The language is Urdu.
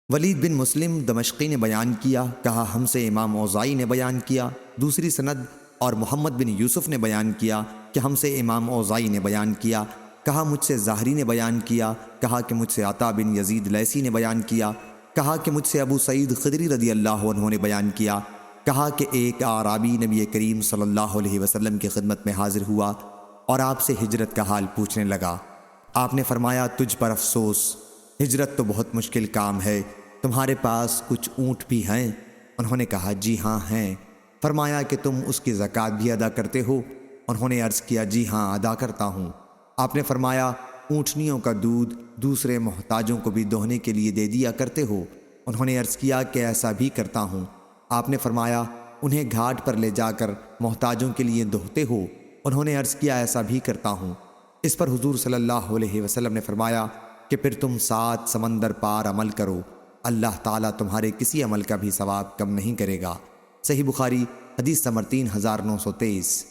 ولید بن مسلم دمشقی نے بیان کیا، کہا ہم سے امام اوزائی نے بیان کیا۔ دوسری سند اور محمد بن یوسف نے بیان کیا کہ ہم سے امام اوزائی نے بیان کیا، کہا مجھ سے زہری نے بیان کیا، کہا کہ مجھ سے عطا بن یزید لیثی نے بیان کیا، کہا کہ مجھ سے ابو سعید خدری رضی اللہ عنہ نے بیان کیا، کہا کہ ایک اعرابی نبی کریم صلی اللہ علیہ وسلم کی خدمت میں حاضر ہوا اور آپ سے ہجرت کا حال پوچھنے لگا۔ آپ نے فرمایا تجھ پر افسوس، ہجرت تو بہت مشکل کام ہے، تمہارے پاس کچھ اونٹ بھی ہیں؟ انہوں نے کہا جی ہاں ہیں۔ فرمایا کہ تم اس کی زکوٰۃ بھی ادا کرتے ہو؟ انہوں نے عرض کیا جی ہاں ادا کرتا ہوں۔ آپ نے فرمایا اونٹنیوں کا دودھ دوسرے محتاجوں کو بھی دوہنے کے لیے دے دیا کرتے ہو؟ انہوں نے عرض کیا کہ ایسا بھی کرتا ہوں۔ آپ نے فرمایا انہیں گھاٹ پر لے جا کر محتاجوں کے لیے دوہتے ہو؟ انہوں نے عرض کیا ایسا بھی کرتا ہوں۔ اس پر حضور صلی اللہ علیہ وسلم نے فرمایا کہ پھر تم 7 سمندر پار عمل کرو، اللہ تعالیٰ تمہارے کسی عمل کا بھی ثواب کم نہیں کرے گا۔ صحیح بخاری حدیث نمبر 3923۔